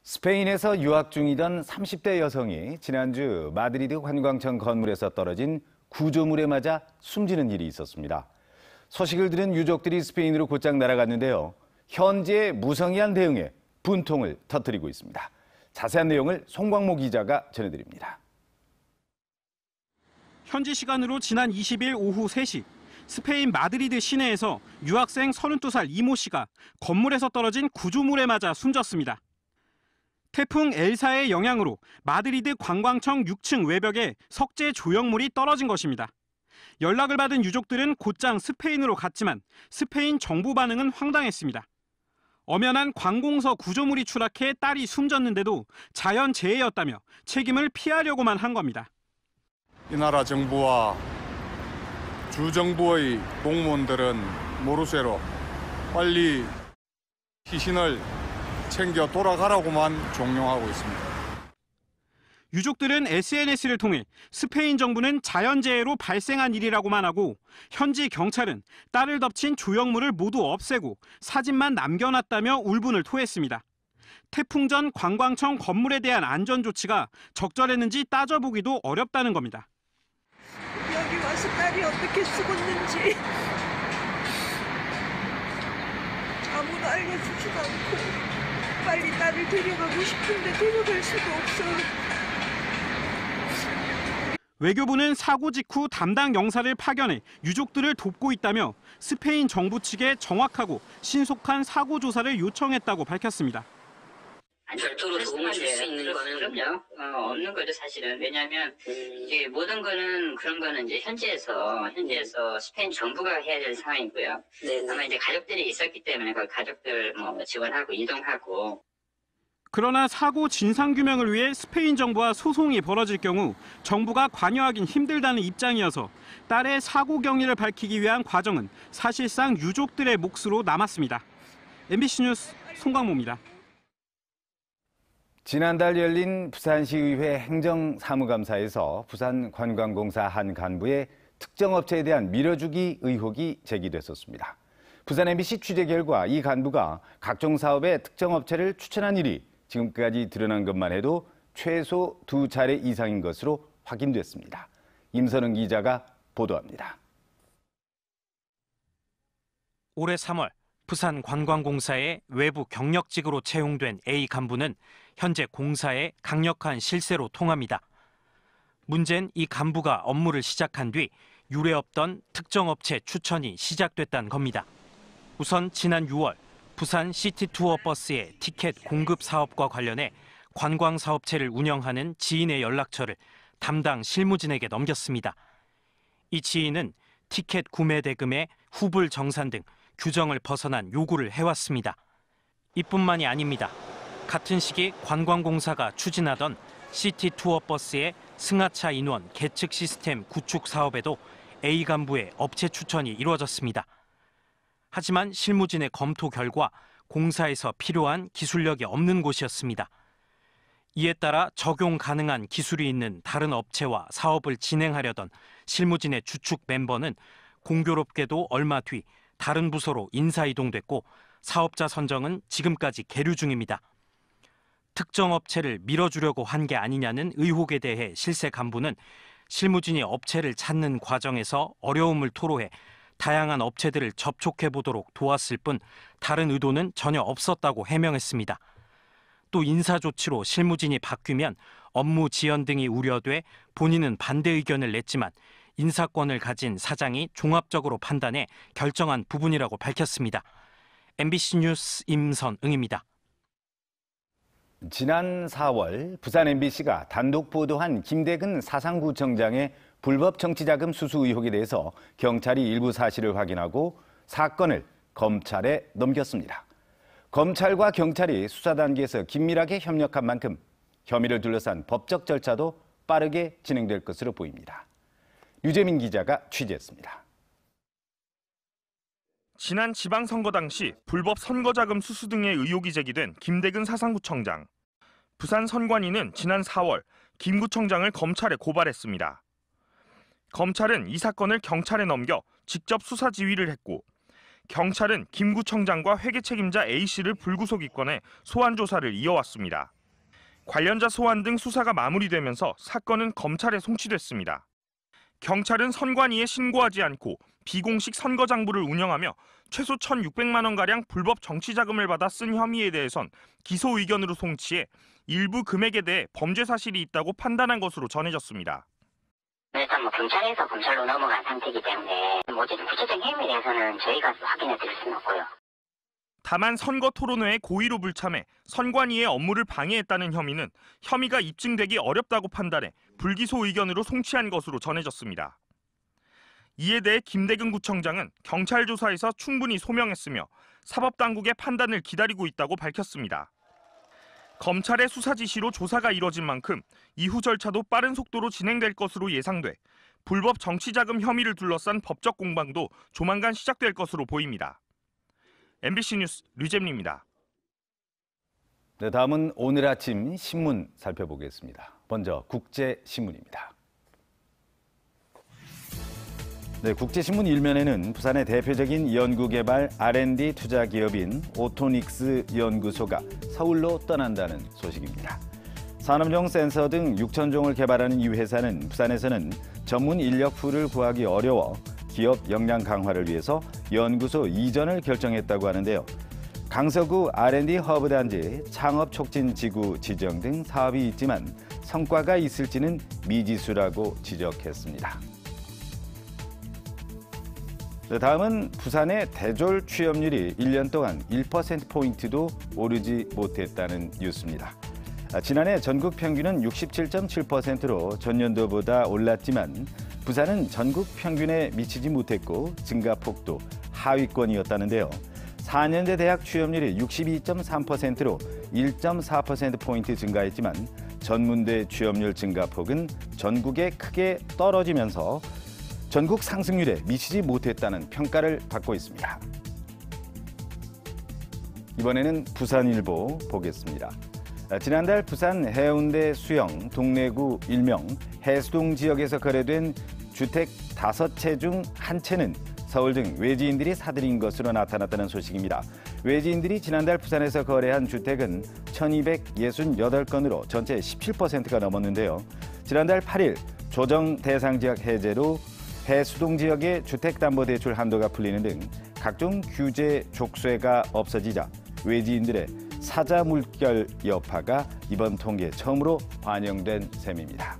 스페인에서 유학 중이던 30대 여성이 지난주 마드리드 관광청 건물에서 떨어진 구조물에 맞아 숨지는 일이 있었습니다. 소식을 들은 유족들이 스페인으로 곧장 날아갔는데요. 현지의 무성의한 대응에 분통을 터뜨리고 있습니다. 자세한 내용을 송광모 기자가 전해드립니다. 현지 시간으로 지난 20일 오후 3시, 스페인 마드리드 시내에서 유학생 32살 이모 씨가 건물에서 떨어진 구조물에 맞아 숨졌습니다. 태풍 엘사의 영향으로 마드리드 관광청 6층 외벽에 석재 조형물이 떨어진 것입니다. 연락을 받은 유족들은 곧장 스페인으로 갔지만 스페인 정부 반응은 황당했습니다. 엄연한 관공서 구조물이 추락해 딸이 숨졌는데도 자연재해였다며 책임을 피하려고만 한 겁니다. 이 나라 정부와 주정부의 공무원들은 모르쇠로 빨리 희신을 챙겨 돌아가라고만 종용하고 있습니다. 유족들은 SNS를 통해 스페인 정부는 자연재해로 발생한 일이라고만 하고 현지 경찰은 딸을 덮친 조형물을 모두 없애고 사진만 남겨놨다며 울분을 토했습니다. 태풍 전 관광청 건물에 대한 안전 조치가 적절했는지 따져보기도 어렵다는 겁니다. 여기 와서 딸이 어떻게 죽었는지 아무도 알려주지도 않고 빨리 딸을 데려가고 싶은데 데려갈 수도 없어요. 외교부는 사고 직후 담당 영사를 파견해 유족들을 돕고 있다며 스페인 정부 측에 정확하고 신속한 사고 조사를 요청했다고 밝혔습니다. 별도로 도움을 줄 수 있는 거는 그럼요. 없는 거죠, 사실은. 왜냐하면 이제 모든 거는 그런 거는 이제 현지에서 스페인 정부가 해야 될 상황이고요. 아마 이제 가족들이 있었기 때문에 그 가족들 지원하고 이동하고. 그러나 사고 진상규명을 위해 스페인 정부와 소송이 벌어질 경우 정부가 관여하긴 힘들다는 입장이어서 딸의 사고 경위를 밝히기 위한 과정은 사실상 유족들의 몫으로 남았습니다. MBC 뉴스 송광모입니다. 지난달 열린 부산시의회 행정사무감사에서 부산관광공사 한 간부의 특정 업체에 대한 밀어주기 의혹이 제기됐었습니다. 부산 MBC 취재 결과 이 간부가 각종 사업에 특정 업체를 추천한 일이 지금까지 드러난 것만 해도 최소 2차례 이상인 것으로 확인됐습니다. 임선흥 기자가 보도합니다. 올해 3월 부산관광공사의 외부 경력직으로 채용된 A 간부는 현재 공사에 강력한 실세로 통합니다. 문제는 이 간부가 업무를 시작한 뒤 유례없던 특정 업체 추천이 시작됐다는 겁니다. 우선 지난 6월 부산 시티투어 버스의 티켓 공급 사업과 관련해 관광사업체를 운영하는 지인의 연락처를 담당 실무진에게 넘겼습니다. 이 지인은 티켓 구매 대금의 후불 정산 등 규정을 벗어난 요구를 해왔습니다. 이뿐만이 아닙니다. 같은 시기 관광공사가 추진하던 시티투어버스의 승하차 인원 계측 시스템 구축 사업에도 A 간부의 업체 추천이 이루어졌습니다. 하지만 실무진의 검토 결과 공사에서 필요한 기술력이 없는 곳이었습니다. 이에 따라 적용 가능한 기술이 있는 다른 업체와 사업을 진행하려던 실무진의 주축 멤버는 공교롭게도 얼마 뒤 다른 부서로 인사 이동됐고 사업자 선정은 지금까지 계류 중입니다. 특정 업체를 밀어주려고 한 게 아니냐는 의혹에 대해 실세 간부는 실무진이 업체를 찾는 과정에서 어려움을 토로해 다양한 업체들을 접촉해 보도록 도왔을 뿐 다른 의도는 전혀 없었다고 해명했습니다. 또 인사 조치로 실무진이 바뀌면 업무 지연 등이 우려돼 본인은 반대 의견을 냈지만 인사권을 가진 사장이 종합적으로 판단해 결정한 부분이라고 밝혔습니다. MBC 뉴스 임선응입니다. 지난 4월 부산 MBC가 단독 보도한 김대근 사상구청장의 불법 정치자금 수수 의혹에 대해서 경찰이 일부 사실을 확인하고 사건을 검찰에 넘겼습니다. 검찰과 경찰이 수사 단계에서 긴밀하게 협력한 만큼 혐의를 둘러싼 법적 절차도 빠르게 진행될 것으로 보입니다. 유재민 기자가 취재했습니다. 지난 지방선거 당시 불법 선거자금 수수 등의 의혹이 제기된 김대근 사상구청장. 부산 선관위는 지난 4월 김 구청장을 검찰에 고발했습니다. 검찰은 이 사건을 경찰에 넘겨 직접 수사 지휘를 했고 경찰은 김 구청장과 회계 책임자 A씨를 불구속 입건해 소환 조사를 이어왔습니다. 관련자 소환 등 수사가 마무리되면서 사건은 검찰에 송치됐습니다. 경찰은 선관위에 신고하지 않고 비공식 선거장부를 운영하며 최소 1,600만 원가량 불법 정치자금을 받아 쓴 혐의에 대해선 기소 의견으로 송치해 일부 금액에 대해 범죄 사실이 있다고 판단한 것으로 전해졌습니다. 일단 경찰에서 검찰로 넘어간 상태이기 때문에 어쨌든 구체적인 행위에 대해서는 저희가 확인해 드릴 수는 없고요. 다만 선거 토론회에 고의로 불참해 선관위의 업무를 방해했다는 혐의는 혐의가 입증되기 어렵다고 판단해 불기소 의견으로 송치한 것으로 전해졌습니다. 이에 대해 김대근 구청장은 경찰 조사에서 충분히 소명했으며 사법당국의 판단을 기다리고 있다고 밝혔습니다. 검찰의 수사 지시로 조사가 이뤄진 만큼 이후 절차도 빠른 속도로 진행될 것으로 예상돼 불법 정치자금 혐의를 둘러싼 법적 공방도 조만간 시작될 것으로 보입니다. MBC 뉴스 류잼리입니다. 네, 다음은 오늘 아침 신문 살펴보겠습니다. 먼저 국제신문입니다. 네, 국제신문 1면에는 부산의 대표적인 연구개발 R&D 투자 기업인 오토닉스 연구소가 서울로 떠난다는 소식입니다. 산업용 센서 등 6,000종을 개발하는 이 회사는 부산에서는 전문 인력풀을 구하기 어려워 기업 역량 강화를 위해서 연구소 이전을 결정했다고 하는데요. 강서구 R&D 허브 단지 창업 촉진 지구 지정 등 사업이 있지만 성과가 있을지는 미지수라고 지적했습니다. 다음은 부산의 대졸 취업률이 1년 동안 1%포인트도 오르지 못했다는 뉴스입니다. 지난해 전국 평균은 67.7%로 전년도보다 올랐지만 부산은 전국 평균에 미치지 못했고 증가폭도 하위권이었다는데요. 4년제 대학 취업률이 62.3%로 1.4%포인트 증가했지만 전문대 취업률 증가폭은 전국에 크게 떨어지면서 전국 상승률에 미치지 못했다는 평가를 받고 있습니다. 이번에는 부산일보 보겠습니다. 지난달 부산 해운대 수영 동래구 일명 해수동 지역에서 거래된 주택 5채 중 1채는 서울 등 외지인들이 사들인 것으로 나타났다는 소식입니다. 외지인들이 지난달 부산에서 거래한 주택은 1,268건으로 전체 17%가 넘었는데요. 지난달 8일 조정 대상 지역 해제로 해수동 지역의 주택담보대출 한도가 풀리는 등 각종 규제 족쇄가 없어지자 외지인들의 사자 물결 여파가 이번 통계에 처음으로 반영된 셈입니다.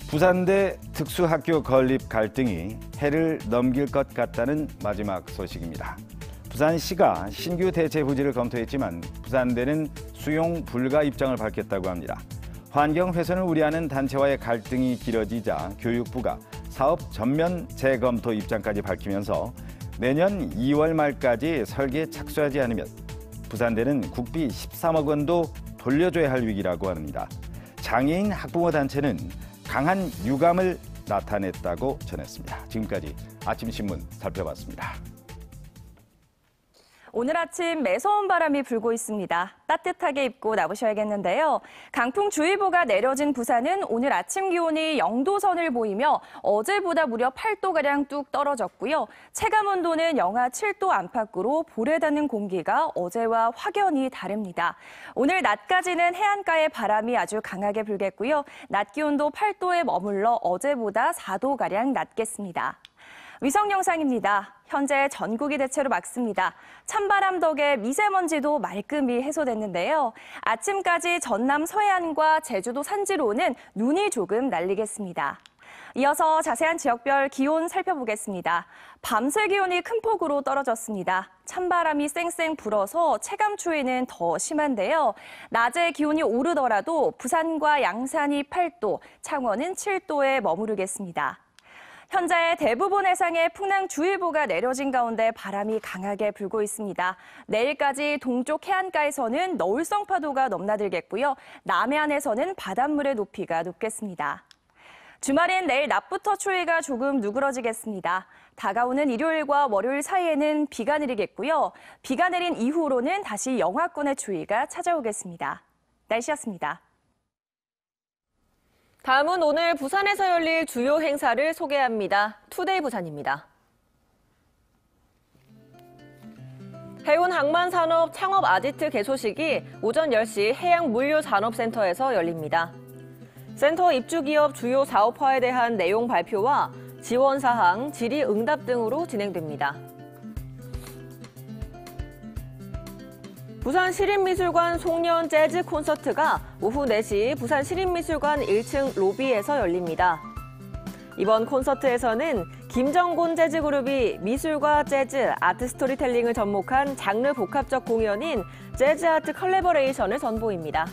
부산대 특수학교 건립 갈등이 해를 넘길 것 같다는 마지막 소식입니다. 부산시가 신규 대체 부지를 검토했지만 부산대는 수용 불가 입장을 밝혔다고 합니다. 환경 훼손을 우려하는 단체와의 갈등이 길어지자 교육부가 사업 전면 재검토 입장까지 밝히면서 내년 2월 말까지 설계에 착수하지 않으면 부산대는 국비 13억 원도 돌려줘야 할 위기라고 합니다. 장애인 학부모 단체는 강한 유감을 나타냈다고 전했습니다. 지금까지 아침 신문 살펴봤습니다. 오늘 아침 매서운 바람이 불고 있습니다. 따뜻하게 입고 나오셔야겠는데요. 강풍주의보가 내려진 부산은 오늘 아침 기온이 0도선을 보이며 어제보다 무려 8도가량 뚝 떨어졌고요. 체감온도는 영하 7도 안팎으로 볼에 닿는 공기가 어제와 확연히 다릅니다. 오늘 낮까지는 해안가에 바람이 아주 강하게 불겠고요. 낮 기온도 8도에 머물러 어제보다 4도가량 낮겠습니다. 위성 영상입니다. 현재 전국이 대체로 맑습니다. 찬바람 덕에 미세먼지도 말끔히 해소됐는데요. 아침까지 전남 서해안과 제주도 산지로는 눈이 조금 날리겠습니다. 이어서 자세한 지역별 기온 살펴보겠습니다. 밤새 기온이 큰 폭으로 떨어졌습니다. 찬바람이 쌩쌩 불어서 체감 추위는 더 심한데요. 낮에 기온이 오르더라도 부산과 양산이 8도, 창원은 7도에 머무르겠습니다. 현재 대부분 해상에 풍랑주의보가 내려진 가운데 바람이 강하게 불고 있습니다. 내일까지 동쪽 해안가에서는 너울성 파도가 넘나들겠고요. 남해안에서는 바닷물의 높이가 높겠습니다. 주말인 내일 낮부터 추위가 조금 누그러지겠습니다. 다가오는 일요일과 월요일 사이에는 비가 내리겠고요. 비가 내린 이후로는 다시 영하권의 추위가 찾아오겠습니다. 날씨였습니다. 다음은 오늘 부산에서 열릴 주요 행사를 소개합니다. 투데이 부산입니다. 해운항만산업 창업 아지트 개소식이 오전 10시 해양물류산업센터에서 열립니다. 센터 입주기업 주요 사업화에 대한 내용 발표와 지원사항, 질의응답 등으로 진행됩니다. 부산시립미술관 송년 재즈 콘서트가 오후 4시 부산시립미술관 1층 로비에서 열립니다. 이번 콘서트에서는 김정곤 재즈그룹이 미술과 재즈, 아트 스토리텔링을 접목한 장르 복합적 공연인 재즈 아트 컬래버레이션을 선보입니다.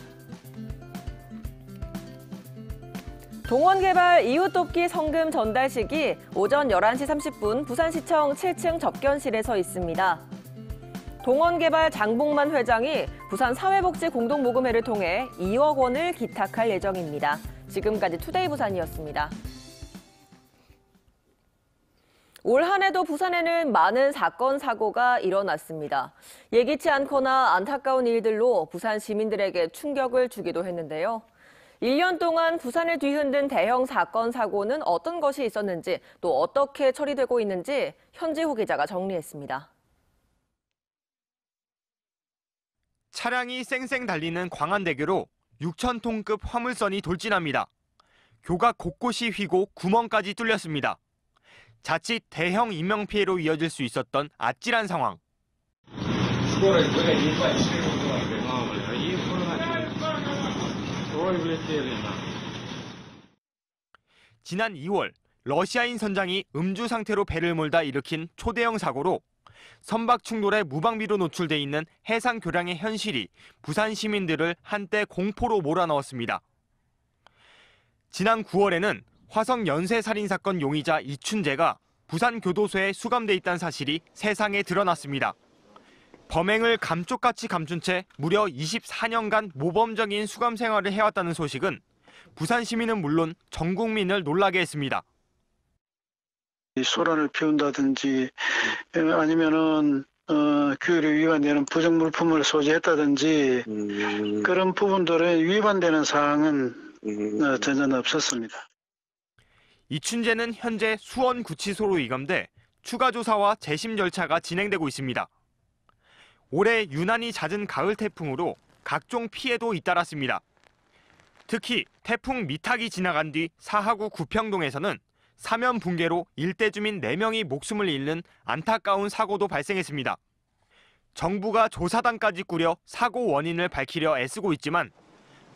동원개발 이웃돕기 성금 전달식이 오전 11시 30분 부산시청 7층 접견실에서 있습니다. 동원개발 장봉만 회장이 부산사회복지공동모금회를 통해 2억 원을 기탁할 예정입니다. 지금까지 투데이 부산이었습니다. 올 한 해도 부산에는 많은 사건, 사고가 일어났습니다. 예기치 않거나 안타까운 일들로 부산 시민들에게 충격을 주기도 했는데요. 1년 동안 부산을 뒤흔든 대형 사건, 사고는 어떤 것이 있었는지 또 어떻게 처리되고 있는지 현지호 기자가 정리했습니다. 차량이 쌩쌩 달리는 광안대교로 6,000톤급 화물선이 돌진합니다. 교가 곳곳이 휘고 구멍까지 뚫렸습니다. 자칫 대형 인명피해로 이어질 수 있었던 아찔한 상황. 지난 2월 러시아인 선장이 음주 상태로 배를 몰다 일으킨 초대형 사고로 선박 충돌에 무방비로 노출돼 있는 해상 교량의 현실이 부산 시민들을 한때 공포로 몰아넣었습니다. 지난 9월에는 화성 연쇄 살인 사건 용의자 이춘재가 부산 교도소에 수감돼 있다는 사실이 세상에 드러났습니다. 범행을 감쪽같이 감춘 채 무려 24년간 모범적인 수감 생활을 해왔다는 소식은 부산 시민은 물론 전 국민을 놀라게 했습니다. 소란을 피운다든지 아니면은 규율에 위반되는 부정 물품을 소지했다든지 그런 부분들에 위반되는 사항은 전혀 없었습니다. 이춘재는 현재 수원구치소로 이감돼 추가 조사와 재심 절차가 진행되고 있습니다. 올해 유난히 잦은 가을 태풍으로 각종 피해도 잇따랐습니다. 특히 태풍 미탁이 지나간 뒤 사하구 구평동에서는 사면 붕괴로 일대 주민 4명이 목숨을 잃는 안타까운 사고도 발생했습니다. 정부가 조사단까지 꾸려 사고 원인을 밝히려 애쓰고 있지만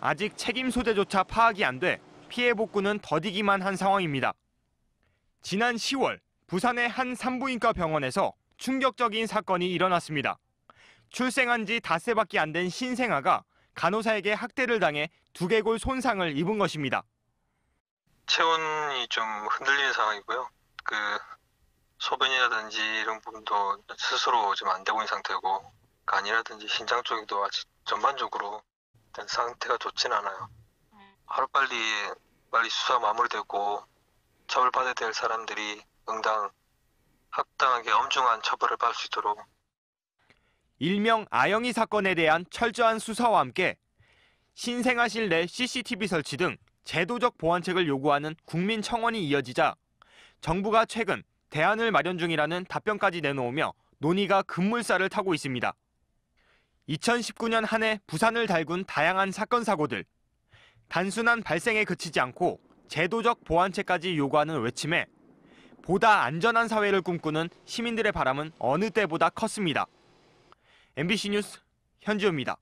아직 책임 소재조차 파악이 안 돼 피해 복구는 더디기만 한 상황입니다. 지난 10월 부산의 한 산부인과 병원에서 충격적인 사건이 일어났습니다. 출생한 지 닷새밖에 안 된 신생아가 간호사에게 학대를 당해 두개골 손상을 입은 것입니다. 체온이 좀 흔들리는 상황이고요. 소변이라든지 이런 부분도 스스로 좀 안 되고 있는 상태고 간이라든지 심장 쪽도 아직 전반적으로 상태가 좋진 않아요. 빨리 수사가 마무리되고 처벌받아야 될 사람들이 응당 합당하게 엄중한 처벌을 받을 수 있도록. 일명 아영이 사건에 대한 철저한 수사와 함께 신생아실 내 CCTV 설치 등 제도적 보완책을 요구하는 국민청원이 이어지자 정부가 최근 대안을 마련 중이라는 답변까지 내놓으며 논의가 급물살을 타고 있습니다. 2019년 한 해 부산을 달군 다양한 사건 사고들. 단순한 발생에 그치지 않고 제도적 보완책까지 요구하는 외침에 보다 안전한 사회를 꿈꾸는 시민들의 바람은 어느 때보다 컸습니다. MBC 뉴스 현지호입니다.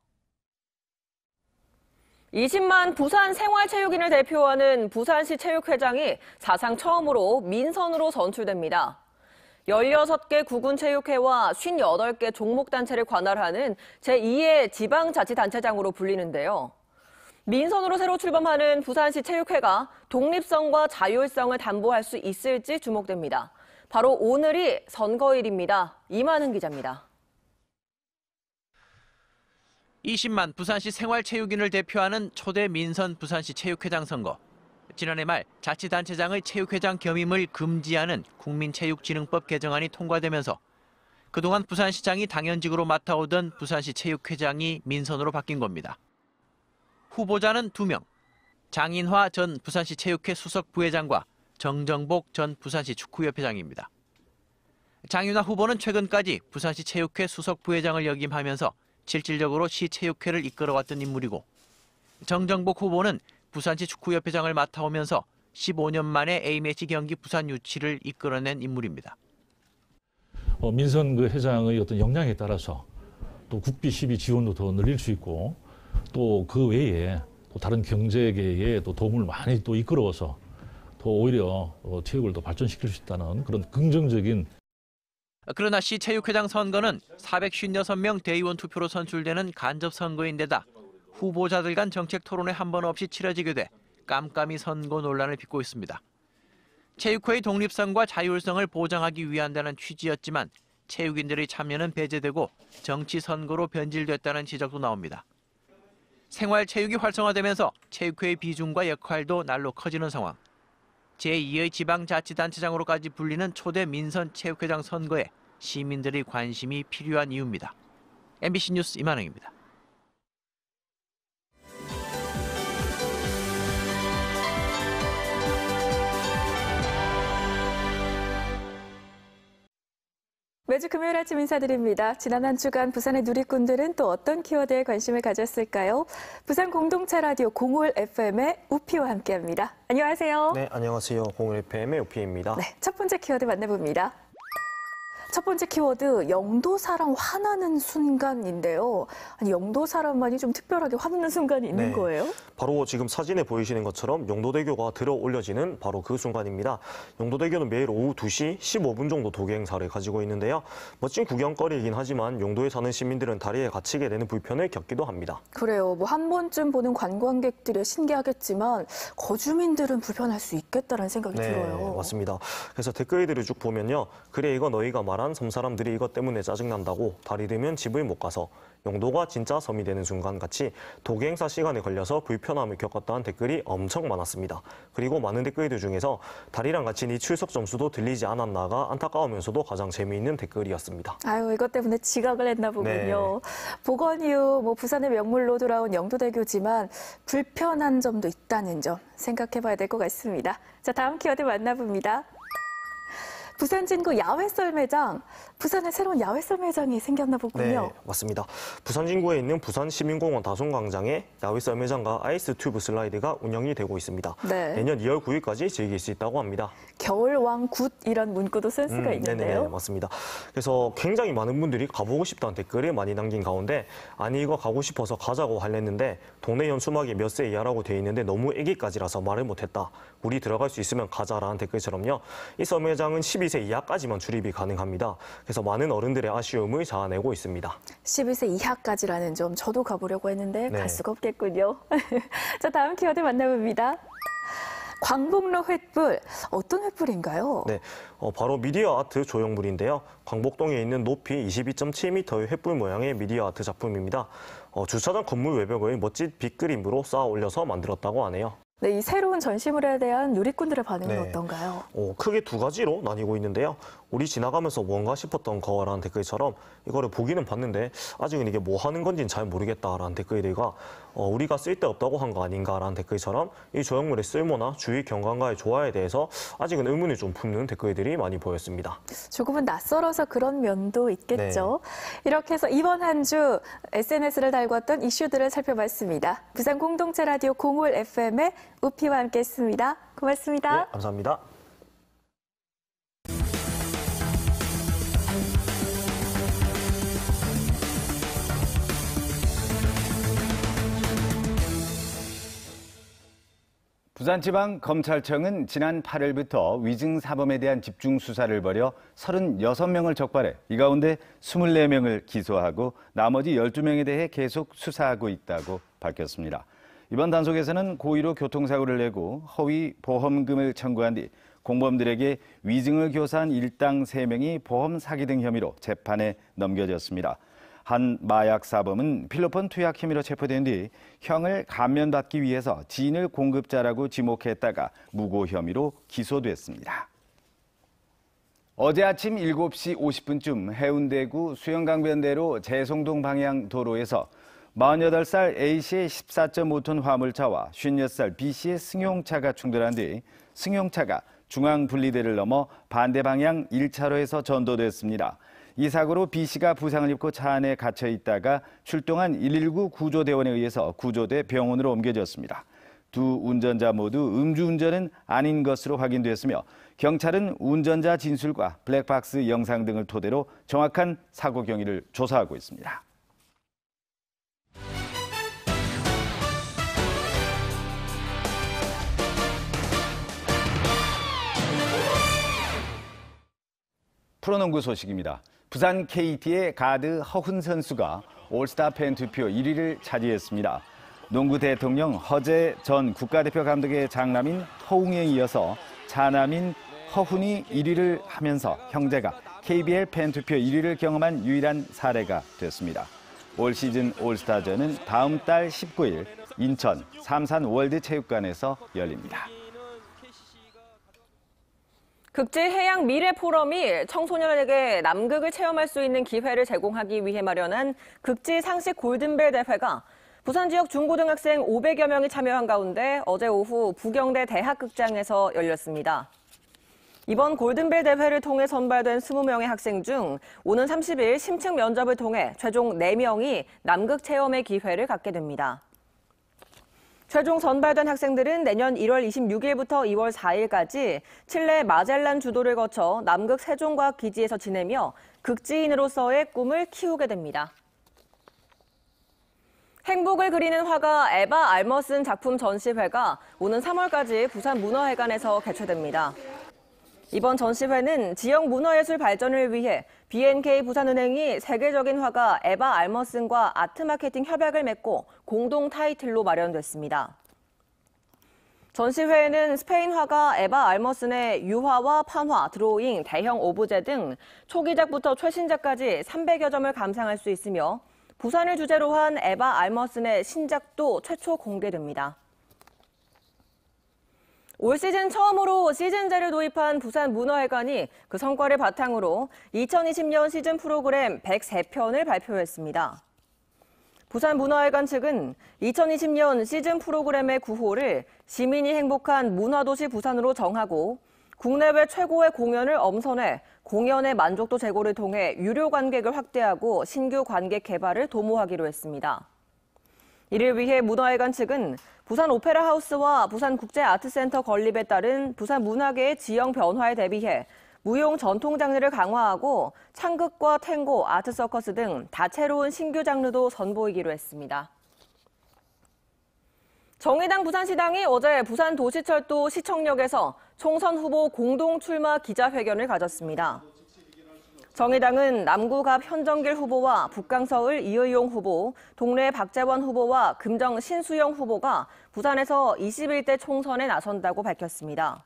20만 부산 생활체육인을 대표하는 부산시 체육회장이 사상 처음으로 민선으로 선출됩니다. 16개 구군체육회와 58개 종목단체를 관할하는 제2의 지방자치단체장으로 불리는데요. 민선으로 새로 출범하는 부산시 체육회가 독립성과 자율성을 담보할 수 있을지 주목됩니다. 바로 오늘이 선거일입니다. 이만은 기자입니다. 20만 부산시 생활체육인을 대표하는 초대 민선 부산시 체육회장 선거. 지난해 말 자치단체장의 체육회장 겸임을 금지하는 국민체육진흥법 개정안이 통과되면서 그동안 부산시장이 당연직으로 맡아오던 부산시 체육회장이 민선으로 바뀐 겁니다. 후보자는 2명, 장인화 전 부산시 체육회 수석 부회장과 정정복 전 부산시 축구협회장입니다. 장윤아 후보는 최근까지 부산시 체육회 수석 부회장을 역임하면서 실질적으로 시 체육회를 이끌어왔던 인물이고, 정정복 후보는 부산시 축구협회장을 맡아오면서 15년 만에 A매치 경기 부산 유치를 이끌어낸 인물입니다. 민선 회장의 어떤 역량에 따라서 또 국비, 시비 지원도 더 늘릴 수 있고, 또 그 외에 또 다른 경제계에 또 도움을 많이 또 이끌어서 더 오히려 체육을 더 발전시킬 수 있다는 그런 긍정적인. 그러나 시 체육회장 선거는 456명 대의원 투표로 선출되는 간접 선거인데다 후보자들 간 정책 토론회 한 번 없이 치러지게 돼 깜깜이 선거 논란을 빚고 있습니다. 체육회의 독립성과 자율성을 보장하기 위한다는 취지였지만 체육인들의 참여는 배제되고 정치 선거로 변질됐다는 지적도 나옵니다. 생활체육이 활성화되면서 체육회의 비중과 역할도 날로 커지는 상황. 제2의 지방자치단체장으로까지 불리는 초대 민선 체육회장 선거에 시민들의 관심이 필요한 이유입니다. MBC 뉴스 임한영입니다. 매주 금요일 아침 인사드립니다. 지난 한 주간 부산의 누리꾼들은 또 어떤 키워드에 관심을 가졌을까요? 부산 공동체 라디오 공홀 FM의 우피와 함께합니다. 안녕하세요. 네, 안녕하세요. 공홀 FM의 우피입니다. 네, 첫 번째 키워드 만나봅니다. 첫 번째 키워드, 영도 사람 화나는 순간인데요. 아니, 영도 사람만이 좀 특별하게 화나는 순간이 있는 거예요? 바로 지금 사진에 보이시는 것처럼 영도대교가 들어 올려지는 바로 그 순간입니다. 영도대교는 매일 오후 2시 15분 정도 도계 행사를 가지고 있는데요. 멋진 구경거리이긴 하지만 영도에 사는 시민들은 다리에 갇히게 되는 불편을 겪기도 합니다. 그래요. 뭐 한 번쯤 보는 관광객들이 신기하겠지만 거주민들은 불편할 수 있겠다는 생각이 들어요. 네, 맞습니다. 그래서 댓글들을 쭉 보면요. 그래, 이거 너희가 말한 섬 사람들이 이것 때문에 짜증난다고 다리 들면 집을 못 가서 영도가 진짜 섬이 되는 순간 같이 도계 행사 시간에 걸려서 불편함을 겪었다는 댓글이 엄청 많았습니다. 그리고 많은 댓글들 중에서 다리랑 같이 네 출석 점수도 들리지 않았나가 안타까우면서도 가장 재미있는 댓글이었습니다. 아유, 이것 때문에 지각을 했나 보군요. 네. 복원 이후 부산의 명물로 돌아온 영도대교지만 불편한 점도 있다는 점 생각해봐야 될 것 같습니다. 자, 다음 키워드 만나봅니다. 부산 진구 야외썰 매장, 부산에 새로운 야외썰 매장이 생겼나 보군요. 네, 맞습니다. 부산 진구에 있는 부산시민공원 다솜광장에 야외썰 매장과 아이스 튜브 슬라이드가 운영이 되고 있습니다. 네. 내년 2월 9일까지 즐길 수 있다고 합니다. 겨울왕굿 이런 문구도 센스가 있는데요. 네네, 맞습니다. 그래서 굉장히 많은 분들이 가보고 싶다는 댓글을 많이 남긴 가운데 아니 이거 가고 싶어서 가자고 하랬는데 동네 연수막이 몇 세 이하라고 돼 있는데 너무 애기까지라서 말을 못했다. 우리 들어갈 수 있으면 가자라는 댓글처럼요. 이 썰 매장은 12세 이하까지만 출입이 가능합니다. 그래서 많은 어른들의 아쉬움을 자아내고 있습니다. 12세 이하까지라는 점 저도 가보려고 했는데 네. 갈 수가 없겠군요. 자, 다음 키워드 만나봅니다. 광복로 횃불, 어떤 횃불인가요? 네, 바로 미디어 아트 조형물인데요. 광복동에 있는 높이 22.7m의 횃불 모양의 미디어 아트 작품입니다. 주차장 건물 외벽을 멋진 빗그림으로 쌓아 올려서 만들었다고 하네요. 네, 이 새로운 전시물에 대한 누리꾼들의 반응은 네. 어떤가요? 크게 두 가지로 나뉘고 있는데요. 우리 지나가면서 뭔가 싶었던 거라는 댓글처럼 이거를 보기는 봤는데 아직은 이게 뭐 하는 건지는 잘 모르겠다라는 댓글들과 우리가 쓸데없다고 한 거 아닌가라는 댓글처럼 이 조형물의 쓸모나 주위 경관과의 조화에 대해서 아직은 의문을 좀 품는 댓글들이 많이 보였습니다. 조금은 낯설어서 그런 면도 있겠죠. 이렇게 해서 이번 한 주 SNS를 달궜던 이슈들을 살펴봤습니다. 부산 공동체 라디오 공홀 FM의 우피와 함께했습니다. 고맙습니다. 네, 감사합니다. 부산지방검찰청은 지난 8일부터 위증사범에 대한 집중 수사를 벌여 36명을 적발해 이 가운데 24명을 기소하고 나머지 12명에 대해 계속 수사하고 있다고 밝혔습니다. 이번 단속에서는 고의로 교통사고를 내고 허위 보험금을 청구한 뒤 공범들에게 위증을 교사한 일당 3명이 보험 사기 등 혐의로 재판에 넘겨졌습니다. 한 마약 사범은 필로폰 투약 혐의로 체포된 뒤 형을 감면받기 위해서 지인을 공급자라고 지목했다가 무고 혐의로 기소됐습니다. 어제 아침 7시 50분쯤 해운대구 수영강변대로 재송동 방향 도로에서 48살 A씨의 14.5톤 화물차와 56살 B씨의 승용차가 충돌한 뒤 승용차가 중앙 분리대를 넘어 반대 방향 1차로에서 전도됐습니다. 이 사고로 B씨가 부상을 입고 차 안에 갇혀 있다가 출동한 119 구조대원에 의해서 구조돼 병원으로 옮겨졌습니다. 두 운전자 모두 음주운전은 아닌 것으로 확인됐으며 경찰은 운전자 진술과 블랙박스 영상 등을 토대로 정확한 사고 경위를 조사하고 있습니다. 프로농구 소식입니다. 부산 KT의 가드 허훈 선수가 올스타 팬 투표 1위를 차지했습니다. 농구 대통령 허재 전 국가대표 감독의 장남인 허웅에 이어서 차남인 허훈이 1위를 하면서 형제가 KBL 팬 투표 1위를 경험한 유일한 사례가 됐습니다. 올 시즌 올스타전은 다음 달 19일 인천 삼산 월드체육관에서 열립니다. 극지 해양 미래 포럼이 청소년에게 남극을 체험할 수 있는 기회를 제공하기 위해 마련한 극지 상식 골든벨 대회가 부산 지역 중고등학생 500여 명이 참여한 가운데 어제 오후 부경대 대학극장에서 열렸습니다. 이번 골든벨 대회를 통해 선발된 20명의 학생 중 오는 30일 심층 면접을 통해 최종 4명이 남극 체험의 기회를 갖게 됩니다. 최종 선발된 학생들은 내년 1월 26일부터 2월 4일까지 칠레 마젤란 주도를 거쳐 남극 세종과학기지에서 지내며 극지인으로서의 꿈을 키우게 됩니다. 행복을 그리는 화가 에바 알머슨 작품 전시회가 오는 3월까지 부산 문화회관에서 개최됩니다. 이번 전시회는 지역 문화예술 발전을 위해 B&K 부산은행이 세계적인 화가 에바 알머슨과 아트마케팅 협약을 맺고 공동 타이틀로 마련됐습니다. 전시회에는 스페인 화가 에바 알머슨의 유화와 판화, 드로잉, 대형 오브제 등 초기작부터 최신작까지 300여 점을 감상할 수 있으며 부산을 주제로 한 에바 알머슨의 신작도 최초 공개됩니다. 올 시즌 처음으로 시즌제를 도입한 부산 문화회관이 그 성과를 바탕으로 2020년 시즌 프로그램 103편을 발표했습니다. 부산 문화회관 측은 2020년 시즌 프로그램의 9호를 시민이 행복한 문화도시 부산으로 정하고 국내외 최고의 공연을 엄선해 공연의 만족도 제고를 통해 유료 관객을 확대하고 신규 관객 개발을 도모하기로 했습니다. 이를 위해 문화회관 측은 부산 오페라 하우스와 부산 국제아트센터 건립에 따른 부산 문화계의 지형 변화에 대비해 무용 전통 장르를 강화하고 창극과 탱고, 아트 서커스 등 다채로운 신규 장르도 선보이기로 했습니다. 정의당 부산시당이 어제 부산도시철도 시청역에서 총선 후보 공동 출마 기자회견을 가졌습니다. 정의당은 남구갑 현정길 후보와 북강서을 이의용 후보, 동래 박재원 후보와 금정 신수영 후보가 부산에서 21대 총선에 나선다고 밝혔습니다.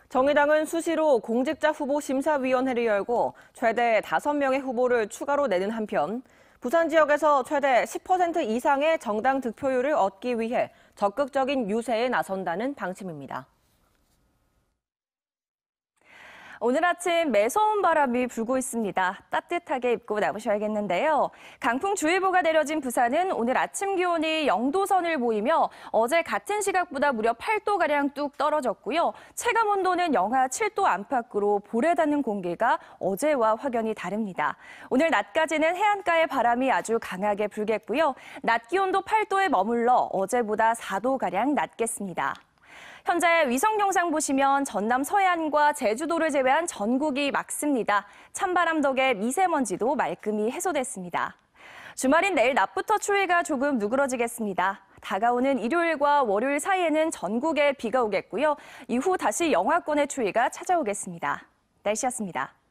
정의당은 수시로 공직자 후보 심사위원회를 열고 최대 5명의 후보를 추가로 내는 한편 부산 지역에서 최대 10% 이상의 정당 득표율을 얻기 위해 적극적인 유세에 나선다는 방침입니다. 오늘 아침 매서운 바람이 불고 있습니다. 따뜻하게 입고 나오셔야겠는데요. 강풍주의보가 내려진 부산은 오늘 아침 기온이 0도선을 보이며 어제 같은 시각보다 무려 8도가량 뚝 떨어졌고요. 체감온도는 영하 7도 안팎으로 볼에 닿는 공기가 어제와 확연히 다릅니다. 오늘 낮까지는 해안가의 바람이 아주 강하게 불겠고요. 낮 기온도 8도에 머물러 어제보다 4도가량 낮겠습니다. 현재 위성 영상 보시면 전남 서해안과 제주도를 제외한 전국이 맑습니다. 찬바람 덕에 미세먼지도 말끔히 해소됐습니다. 주말인 내일 낮부터 추위가 조금 누그러지겠습니다. 다가오는 일요일과 월요일 사이에는 전국에 비가 오겠고요. 이후 다시 영하권의 추위가 찾아오겠습니다. 날씨였습니다.